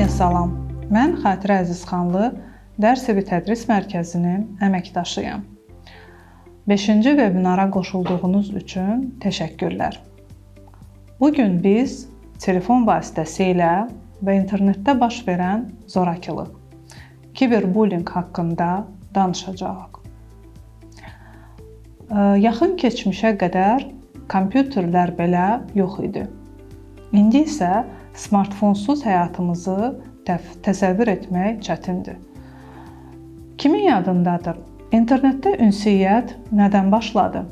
Hamıya salam. Mən Xatirə Əzizxanlı Dərs evi tədris mərkəzinin əməkdaşıyam. 5-ci vebinara qoşulduğunuz üçün təşəkkürlər. Bugün biz telefon vasitəsilə və internetdə baş verən zorakılıq, kiberbullying haqqında danışacağıq. Yaxın keçmişə qədər kompüterlər belə yox idi. İndi isə smartfonsuz həyatımızı təsəvvür etmək çətindir. Kimin yadındadır? İnternetdə ünsiyyət nədən başladı?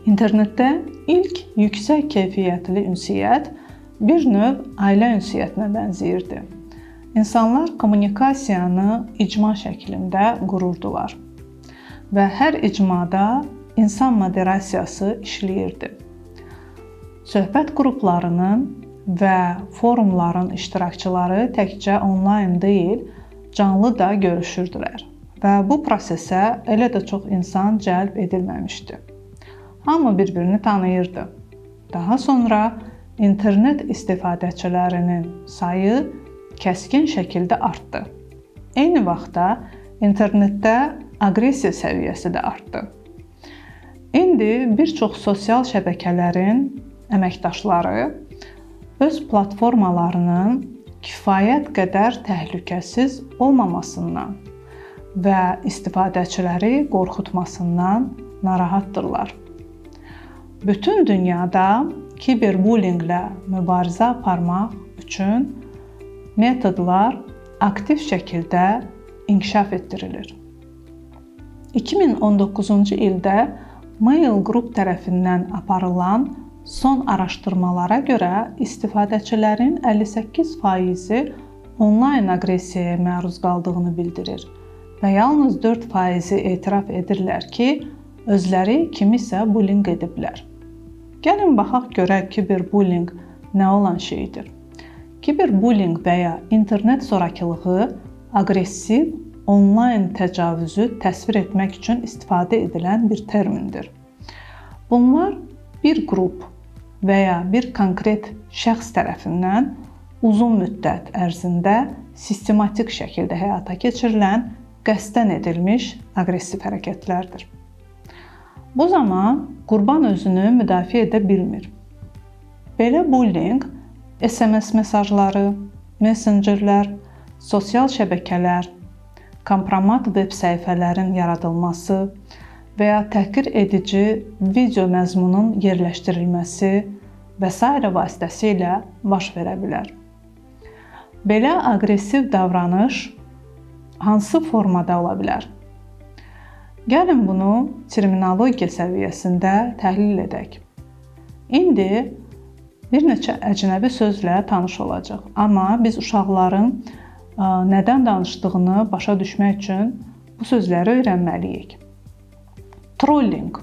İnternetdə ilk yüksək keyfiyyətli ünsiyyət bir növ ailə ünsiyyətinə bənzəyirdi. İnsanlar kommunikasiyanı icma şəklində qururdular və hər icmada insan moderasiyası işləyirdi. Söhbət qruplarının və forumların iştirakçıları təkcə onlayn deyil, canlı da görüşürdülər və bu prosesə elə də çox insan cəlb edilməmişdi. Hamı bir-birini tanıyırdı. Daha sonra internet istifadəçilərinin sayı kəskin şəkildə artdı. Eyni vaxtda internetdə aqressiya səviyyəsi də artdı. İndi bir çox sosial şəbəkələrin əməkdaşları öz platformalarının kifayət qədər təhlükəsiz olmamasından və istifadəçiləri qorxutmasından narahatdırlar. Bütün dünyada kiberbullyinglə mübarizə aparmaq üçün metodlar aktiv şəkildə inkişaf etdirilir. 2019-cu ildə Mail Group tərəfindən aparılan son araşdırmalara görə istifadəçilərin 58%-i onlayn aqressiyaya məruz qaldığını bildirir və yalnız 4%-i etiraf edirlər ki, özləri kimisə bullying ediblər. Gəlin baxaq görək kiberbullying nə olan şeydir. Kiberbullying və ya internet zorakılığı aqressiv onlayn təcavüzü təsvir etmək üçün istifadə edilən bir termindir. Bunlar bir qrup və ya bir konkret şəxs tərəfindən uzun müddət ərzində sistematik şəkildə həyata keçirilən qəsdən edilmiş aqressiv hərəkətlərdir. Bu zaman qurban özünü müdafiə edə bilmir. Belə bullying SMS mesajları, messengerlər, sosial şəbəkələr, kompromat veb səhifələrin yaradılması və ya təhqir edici video məzmunun yerləşdirilməsi və s. vasitəsilə baş verə bilər. Belə aqressiv davranış hansı formada ola bilər? Gəlin bunu terminologiya səviyyəsində təhlil edək. İndi bir neçə əcnəbi sözlə tanış olacaq, amma biz uşaqların nədən danışdığını başa düşmək üçün bu sözləri öyrənməliyik. Trolling.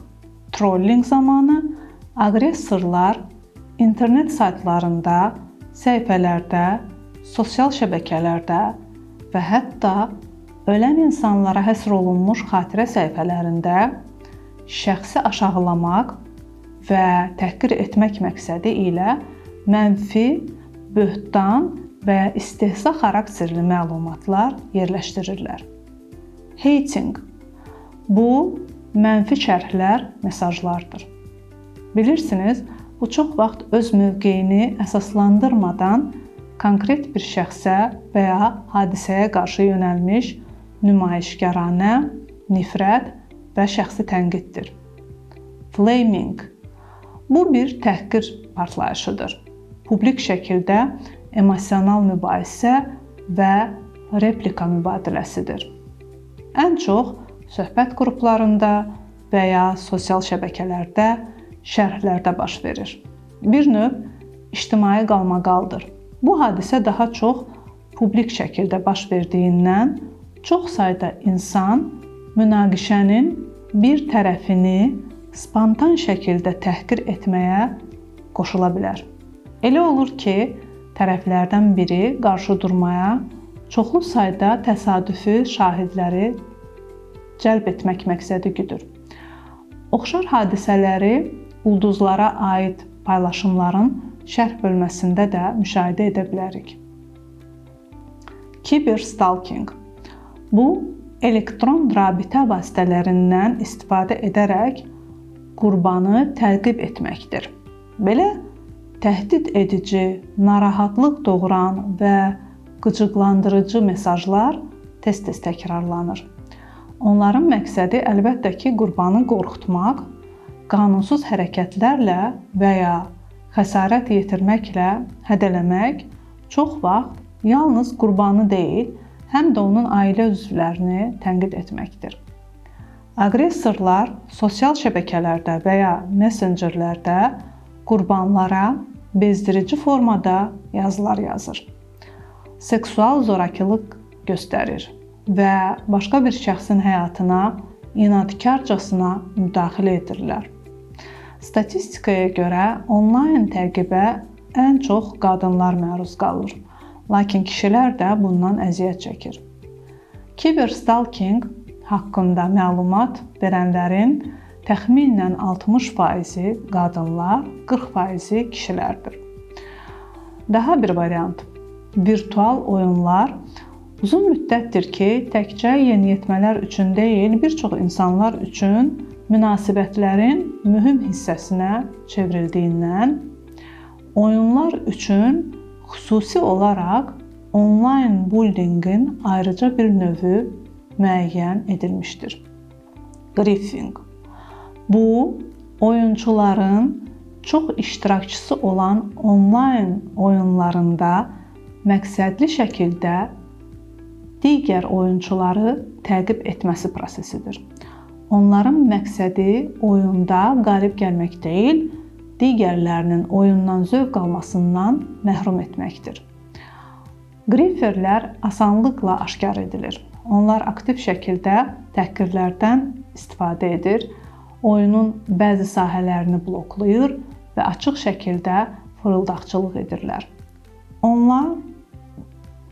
Trolling zamanı aqressorlar internet saytlarında, səhifələrdə, sosial şəbəkələrdə və hətta ölən insanlara həsr olunmuş xatirə səhifələrində şəxsi aşağılamaq və təhqir etmək məqsədi ilə mənfi, böhtan və ya istehza xarakterli məlumatlar yerləşdirirlər. Hating. Bu mənfi şərhlər, mesajlardır. Bilirsiniz, bu çox vaxt öz mövqeyini əsaslandırmadan konkret bir şəxsə və ya hadisəyə qarşı yönəlmiş nümayişkaranə, nifrət və şəxsi tənqiddir. Flaming. Bu bir təhqir partlayışıdır. Publik şəkildə emosional mübahisə və replika mübadiləsidir. Ən çox söhbət qruplarında və ya sosial şəbəkələrdə, şərhlərdə baş verir. Bir növ ictimai qalmaqaldır. Bu hadisə daha çox publik şəkildə baş verdiyindən çox sayda insan münaqişənin bir tərəfini spontan şəkildə təhqir etməyə qoşula bilər. Elə olur ki, tərəflərdən biri qarşı durmaya çoxlu sayda təsadüfi şahidləri cəlb etmək məqsədi güdür. Oxşar hadisələri ulduzlara aid paylaşımların şərh bölməsində də müşahidə edə bilərik. Kiberstalking. Bu, elektron rabitə vasitələrindən istifadə edərək qurbanı təqib etməkdir. Belə təhdid edici, narahatlıq doğuran və qıcıqlandırıcı mesajlar tez-tez təkrarlanır. Onların məqsədi əlbəttə ki, qurbanı qorxutmaq, qanunsuz hərəkətlərlə və ya xəsarət yetirməklə hədələmək, çox vaxt yalnız qurbanı deyil, həm də onun ailə üzvlərini tənqid etməkdir. Aqressorlar sosial şəbəkələrdə və ya messengerlərdə qurbanlara bezdirici formada yazılar yazır. Seksual zorakılıq göstərir və başqa bir şəxsin həyatına inadkarcasına müdaxilə edirlər. Statistikaya görə onlayn təqibə ən çox qadınlar məruz qalır, lakin kişilər də bundan əziyyət çəkir. Kiberstalking haqqında məlumat verənlərin təxminən 60% qadınlar, 40% kişilərdir. Daha bir variant, virtual oyunlar uzun müddətdir ki, təkcə yeniyetmələr üçün deyil, bir çox insanlar üçün münasibətlərin mühüm hissəsinə çevrildiyindən, oyunlar üçün xüsusi olaraq onlayn bullyingin ayrıca bir növü müəyyən edilmişdir. Griefing. Bu, oyunçuların çox iştirakçısı olan onlayn oyunlarında məqsədli şəkildə digər oyunçuları təqib etməsi prosesidir. Onların məqsədi oyunda qalib gəlmək deyil, digərlərinin oyundan zövq almasından məhrum etməkdir. Grieferlər asanlıqla aşkar edilir. Onlar aktiv şəkildə təhqirlərdən istifadə edir, oyunun bəzi sahələrini bloklayır və açıq şəkildə fırıldaqçılıq edirlər. Onlar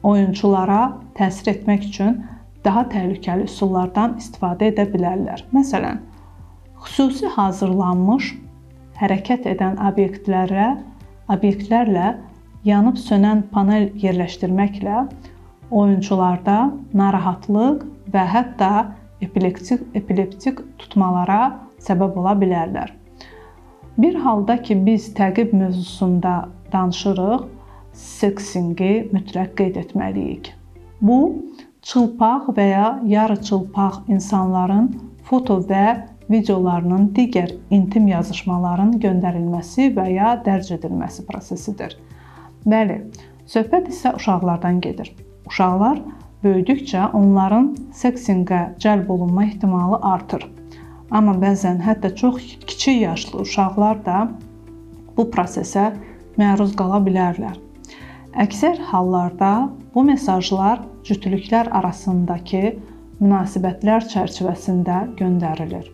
oyunçulara təsir etmək üçün daha təhlükəli üsullardan istifadə edə bilərlər. Məsələn, xüsusi hazırlanmış hərəkət edən obyektlərlə yanıb sönən panel yerləşdirməklə oyunçularda narahatlıq və hətta epileptik tutmalara səbəb ola bilərlər. Bir halda ki, biz təqib mövzusunda danışırıq, seksingi mütləq qeyd etməliyik. Bu, çılpaq və ya yarı çılpaq insanların foto və videolarının digər intim yazışmaların göndərilməsi və ya dərc edilməsi prosesidir. Bəli, söhbət isə uşaqlardan gedir. Uşaqlar böyüdükcə onların seksingə cəlb olunma ehtimalı artır. Amma bəzən hətta çox kiçik yaşlı uşaqlar da bu prosesə məruz qala bilərlər. Əksər hallarda bu mesajlar cütlüklər arasındakı münasibətlər çərçivəsində göndərilir.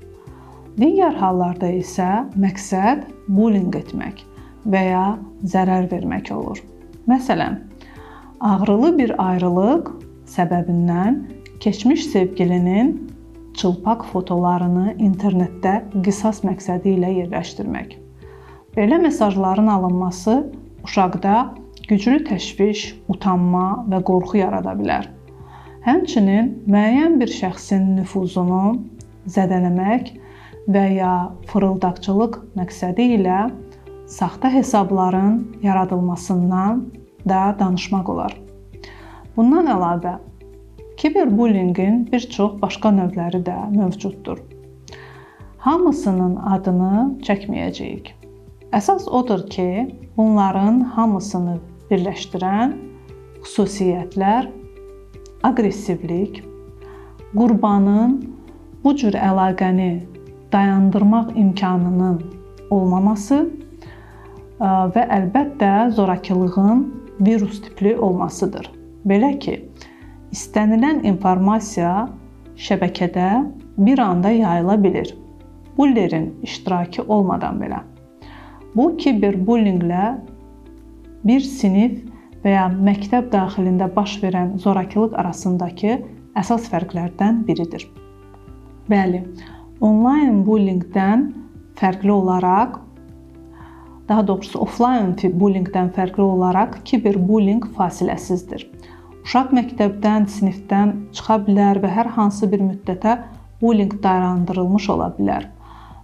Digər hallarda isə məqsəd bullying etmək və ya zərər vermək olur. Məsələn, ağrılı bir ayrılıq səbəbindən keçmiş sevgilinin çılpaq fotolarını internetdə qisas məqsədi ilə yerləşdirmək. Belə mesajların alınması uşaqda güclü təşviş, utanma və qorxu yarada bilər. Həmçinin müəyyən bir şəxsin nüfuzunu zədələmək və ya fırıldaqçılıq məqsədi ilə saxta hesabların yaradılmasından da danışmaq olar. Bundan əlavə, kiberbullyingin bir çox başqa növləri də mövcuddur. Hamısının adını çəkməyəcəyik. Əsas odur ki, bunların hamısını birləşdirən xüsusiyyətlər, aqressivlik, qurbanın bu cür əlaqəni dayandırmaq imkanının olmaması və əlbəttə zorakılığın virus tipli olmasıdır. Belə ki, istənilən informasiya şəbəkədə bir anda yayıla bilir, bullerin iştirakı olmadan belə. Bu, kiberbullyinglə bir sinif və ya məktəb daxilində baş verən zorakılıq arasındakı əsas fərqlərdən biridir. Bəli, onlayn bullyingdən fərqli olaraq, daha doğrusu offline bullyingdən fərqli olaraq kiberbullying fasiləsizdir. Uşaq məktəbdən, sinifdən çıxa bilər və hər hansı bir müddətə bullying dayandırılmış ola bilər.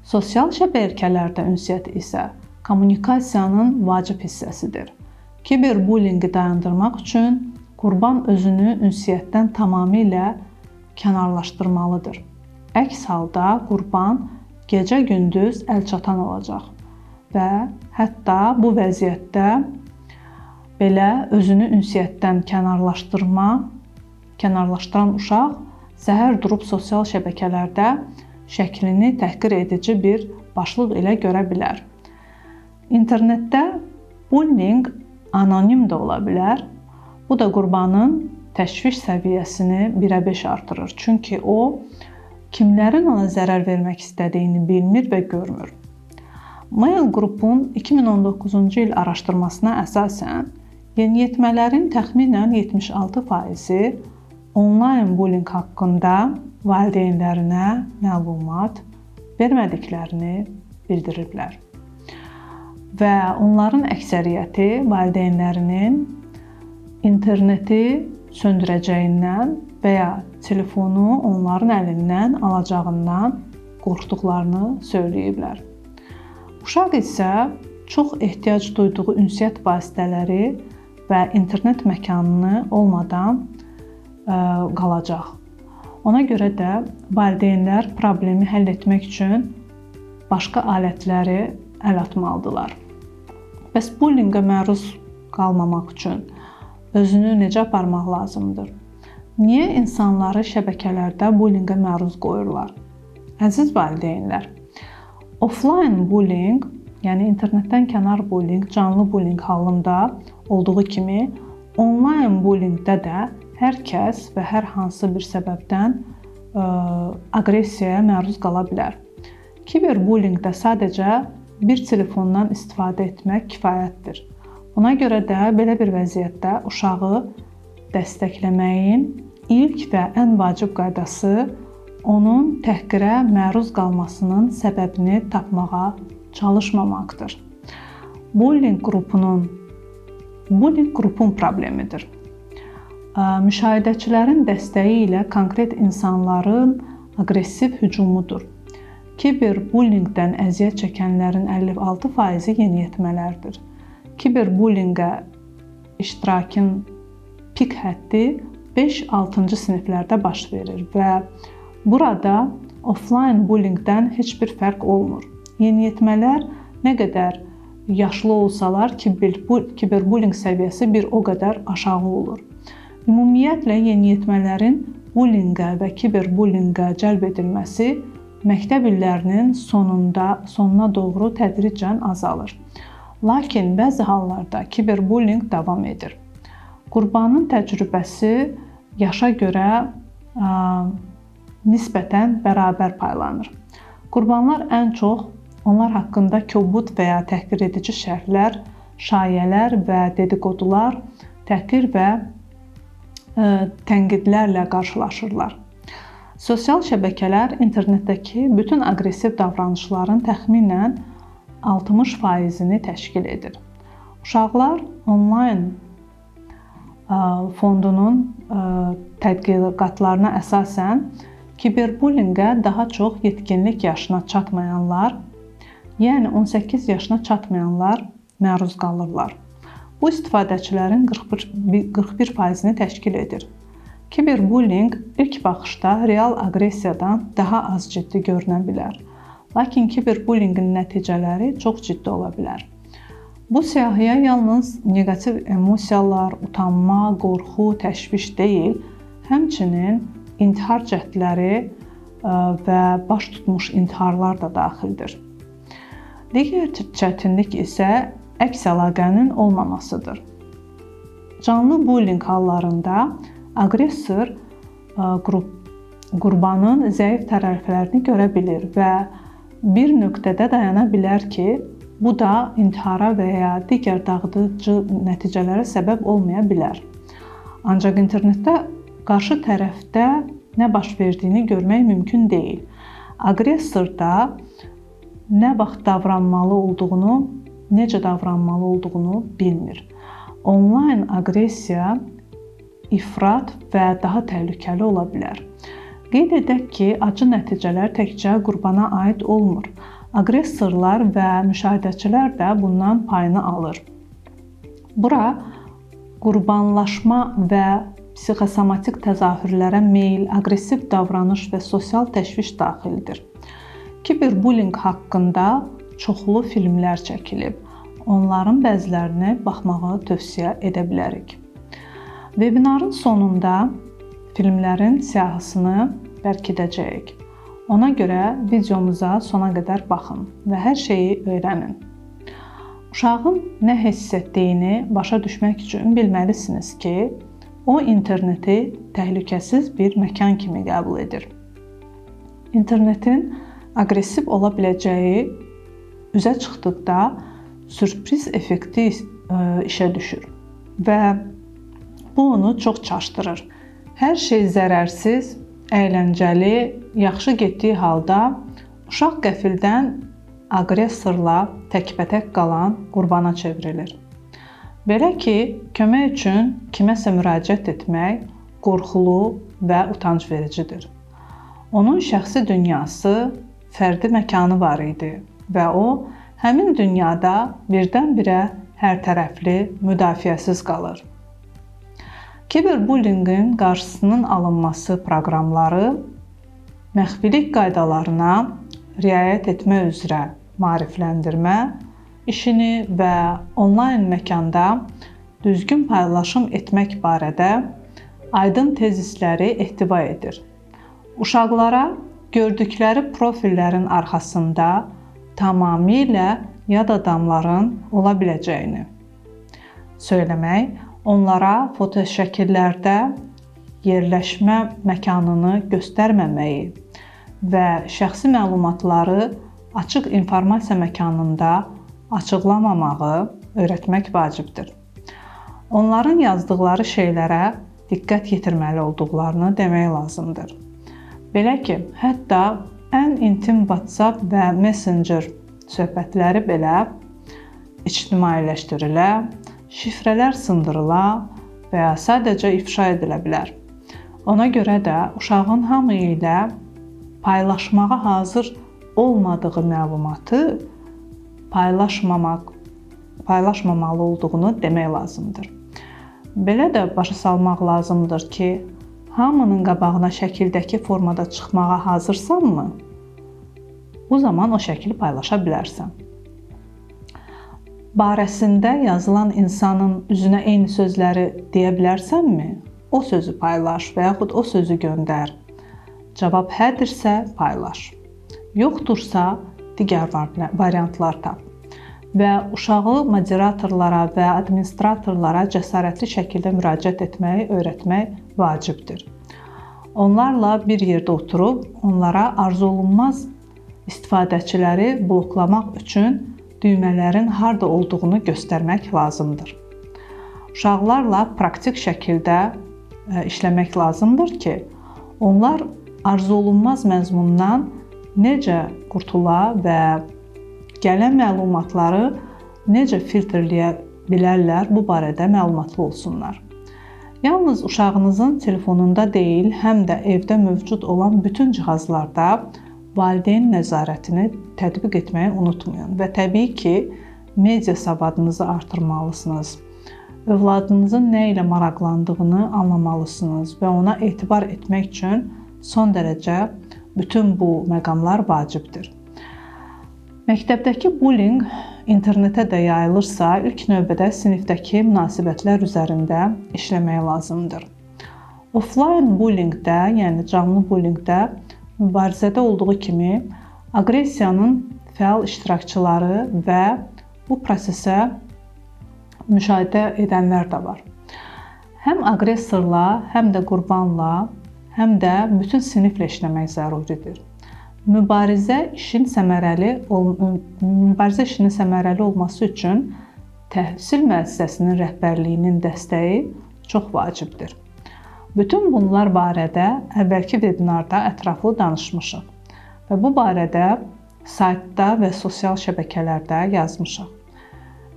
Sosial şəbəkələrdə ünsiyyət isə kommunikasiyanın vacib hissəsidir. Kiberbullyingi dayandırmaq üçün qurban özünü ünsiyyətdən tamamilə kənarlaşdırmalıdır. Əks halda qurban gecə-gündüz əlçatan olacaq və hətta bu vəziyyətdə belə özünü ünsiyyətdən kənarlaşdıran uşaq səhər durub sosial şəbəkələrdə şəklini təhqir edici bir başlıq ilə görə bilər. İnternetdə bullying anonim də ola bilər. Bu da qurbanın təşviş səviyyəsini 1-ə 5 artırır. Çünki o, kimlərin ona zərər vermək istədiyini bilmir və görmür. Mail Group'un 2019-cu il araşdırmasına əsasən, yeniyetmələrin təxminən 76%-i onlayn bullying haqqında valideynlərinə məlumat vermədiklərini bildiriblər. Və onların əksəriyyəti valideynlərinin interneti söndürəcəyindən və ya telefonu onların əlindən alacağından qorxduqlarını söyləyiblər. Uşaq isə çox ehtiyac duyduğu ünsiyyət vasitələri və internet məkanını olmadan qalacaq. Ona görə də valideynlər problemi həll etmək üçün başqa alətləri əl atmalıdırlar. Bəs bullyingə məruz qalmamaq üçün özünü necə aparmaq lazımdır? Niyə insanları şəbəkələrdə bullyingə məruz qoyurlar? Əziz valideynlər, offline bullying, yəni internetdən kənar bullying, canlı bullying halında olduğu kimi, online bullyingdə də hər kəs və hər hansı bir səbəbdən aqressiyaya məruz qala bilər. Kiberbullyingdə sadəcə bir telefondan istifadə etmək kifayətdir. Ona görə də belə bir vəziyyətdə uşağı dəstəkləməyin ilk və ən vacib qaydası onun təhqirə məruz qalmasının səbəbini tapmağa çalışmamaqdır. Bullying qrupun problemidir. Müşahidəçilərin dəstəyi ilə konkret insanların aqressiv hücumudur. Kiberbullyingdən əziyyət çəkənlərin 56% yeniyetmələrdir. Kiberbullyingə iştirakın pik həddi 5-6-cı siniflərdə baş verir və burada offline bullyingdən heç bir fərq olmur. Yeniyetmələr nə qədər yaşlı olsalar, kiberbullying səviyyəsi bir o qədər aşağı olur. Ümumiyyətlə, yeniyetmələrin bullyingə və kiberbullyingə cəlb edilməsi məktəb illərinin sonuna doğru tədricən azalır. Lakin bəzi hallarda kiberbullying davam edir. Qurbanın təcrübəsi yaşa görə nisbətən bərabər paylanır. Qurbanlar ən çox onlar haqqında kobud və ya təhqir edici şərhlər, şayələr və dedikodular, təhqir və tənqidlərlə qarşılaşırlar. Sosial şəbəkələr internetdəki bütün aqressiv davranışların təxminən 60%-ni təşkil edir. Uşaqlar onlayn fondunun tədqiqatlarına əsasən kiberbullyingə daha çox yetkinlik yaşına çatmayanlar, yəni 18 yaşına çatmayanlar məruz qalırlar. Bu istifadəçilərin 41%-ni təşkil edir. Kiberbullying ilk baxışda real aqressiyadan daha az ciddi görünə bilər. Lakin kiberbullyingin nəticələri çox ciddi ola bilər. Bu siyahıya yalnız neqativ emosiyalar, utanma, qorxu, təşviş deyil, həmçinin intihar cəhdləri və baş tutmuş intiharlar da daxildir. Digər çətinlik isə əks əlaqənin olmamasıdır. Canlı bullying hallarında aqressor qurbanın zəif tərəflərini görə bilir və bir nöqtədə dayana bilər ki, bu da intihara və ya digər dağıdıcı nəticələrə səbəb olmaya bilər. Ancaq internetdə qarşı tərəfdə nə baş verdiyini görmək mümkün deyil. Aqressor da nə vaxt davranmalı olduğunu, necə davranmalı olduğunu bilmir. Onlayn aqressiya ifrat və daha təhlükəli ola bilər. Qeyd edək ki, acı nəticələr təkcə qurbana aid olmur. Aqressorlar və müşahidəçilər də bundan payını alır. Bura qurbanlaşma və psixosomatik təzahürlərə meyl, aqressiv davranış və sosial təşviş daxildir. Kiberbullying haqqında çoxlu filmlər çəkilib. Onların bəzilərini baxmağı tövsiyə edə bilərik. Webinarın sonunda filmlərin siyahısını bərkidəcəyik. Ona görə videomuza sona qədər baxın və hər şeyi öyrənin. Uşağın nə hiss etdiyini başa düşmək üçün bilməlisiniz ki, o interneti təhlükəsiz bir məkan kimi qəbul edir. İnternetin aqressiv ola biləcəyi üzə çıxdıqda sürpriz effekti işə düşür və bu onu çox çaşdırır. Hər şey zərərsiz, əyləncəli, yaxşı getdiyi halda uşaq qəfildən aqressorla təkbətək qalan qurbana çevrilir. Belə ki, kömək üçün kiməsə müraciət etmək qorxulu və utanc vericidir. Onun şəxsi dünyası, fərdi məkanı var idi və o, həmin dünyada birdən-birə hərtərəfli, müdafiəsiz qalır. Kiberbullyingin qarşısının alınması proqramları məxfilik qaydalarına riayət etmə üzrə maarifləndirmə işini və onlayn məkanda düzgün paylaşım etmək barədə aydın tezisləri ehtiva edir. Uşaqlara gördükləri profillərin arxasında tamamilə yad adamların ola biləcəyini söyləmək, onlara fotoşəkillərdə yerləşmə məkanını göstərməməyi və şəxsi məlumatları açıq informasiya məkanında açıqlamamağı öyrətmək vacibdir. Onların yazdıqları şeylərə diqqət yetirməli olduqlarını demək lazımdır. Belə ki, hətta ən intim WhatsApp və Messenger söhbətləri belə ictimailəşdirilə, şifrələr sındırıla və ya sadəcə ifşa edilə bilər. Ona görə də uşağın hamı ilə paylaşmağa hazır olmadığı məlumatı paylaşmamalı olduğunu demək lazımdır. Belə də başa salmaq lazımdır ki, hamının qabağına şəkildəki formada çıxmağa hazırsanmı? Bu zaman o şəkili paylaşa bilərsən. Barəsində yazılan insanın üzünə eyni sözləri deyə bilərsənmi? O sözü paylaş və yaxud o sözü göndər. Cavab hədirsə paylaş. Yoxdursa digər variantlar tap. Və uşağı moderatorlara və administratorlara cəsarətli şəkildə müraciət etməyi öyrətmək vacibdir. Onlarla bir yerdə oturub, onlara arzuolunmaz istifadəçiləri bloklamaq üçün düymələrin harda olduğunu göstərmək lazımdır. Uşaqlarla praktik şəkildə işləmək lazımdır ki, onlar arzuolunmaz məzmundan necə qurtula və gələn məlumatları necə filtrləyə bilərlər, bu barədə məlumatlı olsunlar. Yalnız uşağınızın telefonunda deyil, həm də evdə mövcud olan bütün cihazlarda valideyn nəzarətini tətbiq etməyi unutmayın və təbii ki, media savadınızı artırmalısınız. Övladınızın nə ilə maraqlandığını anlamalısınız və ona etibar etmək üçün son dərəcə bütün bu məqamlar vacibdir. Məktəbdəki bullying internetə də yayılırsa, ilk növbədə sinifdəki münasibətlər üzərində işləmək lazımdır. Offline bullyingdə, yəni canlı bullyingdə mübarizədə olduğu kimi aqressiyanın fəal iştirakçıları və bu prosesə müşahidə edənlər də var. Həm aqressorla, həm də qurbanla, həm də bütün siniflə işləmək zəruridir. Mübarizə işinin səmərəli olması üçün təhsil müəssisəsinin rəhbərliyinin dəstəyi çox vacibdir. Bütün bunlar barədə əvvəlki webinarda ətraflı danışmışıq və bu barədə saytda və sosial şəbəkələrdə yazmışıq.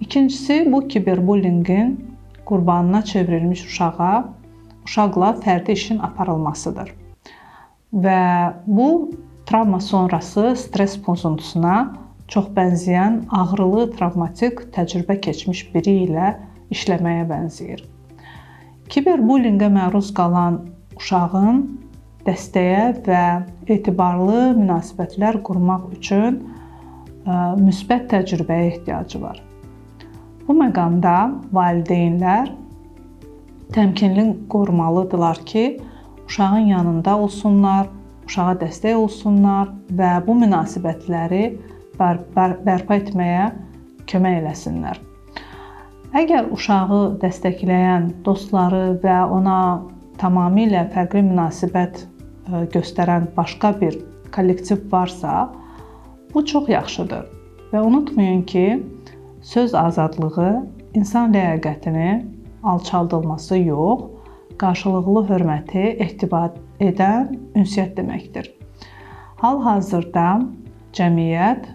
İkincisi, bu kiberbullyingin qurbanına çevrilmiş uşaqla fərdi işin aparılmasıdır. Və bu travma sonrası stress pozuntusuna çox bənzəyən ağrılı travmatik təcrübə keçmiş biri ilə işləməyə bənzəyir. Kiberbullyingə məruz qalan uşağın dəstəyə və etibarlı münasibətlər qurmaq üçün müsbət təcrübəyə ehtiyacı var. Bu məqamda valideynlər təmkinli qorumalıdırlar ki, uşağın yanında olsunlar, uşağa dəstək olsunlar və bu münasibətləri bərpa etməyə kömək eləsinlər. Əgər uşağı dəstəkləyən dostları və ona tamamilə fərqli münasibət göstərən başqa bir kollektiv varsa, bu çox yaxşıdır. Və unutmayın ki, söz azadlığı insan ləyaqətini alçaldılması yox, qarşılıqlı hörməti ehtibar edən ünsiyyət deməkdir. Hal-hazırda cəmiyyət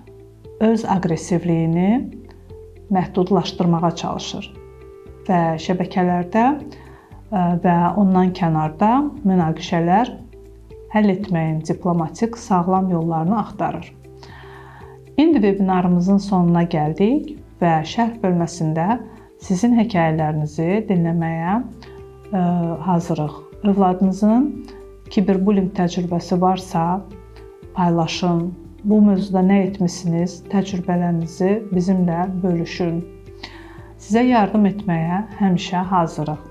öz aqressivliyini məhdudlaşdırmağa çalışır və şəbəkələrdə və ondan kənarda münaqişələr həll etməyin diplomatik sağlam yollarını axtarır. İndi vebinarımızın sonuna gəldik və şərh bölməsində sizin hekayələrinizi dinləməyə hazırıq. Övladınızın kiberbullying təcrübəsi varsa, paylaşın. Bu mövzuda nə etmisiniz? Təcrübələrinizi bizimlə bölüşün. Sizə yardım etməyə həmişə hazırıq.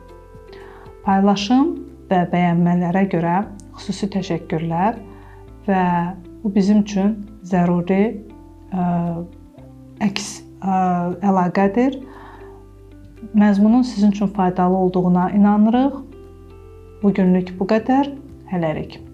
Paylaşım və bəyənmələrə görə xüsusi təşəkkürlər və bu bizim üçün zəruri əks əlaqədir. Məzmunun sizin üçün faydalı olduğuna inanırıq. Bu günlük bu qədər. Hələlik.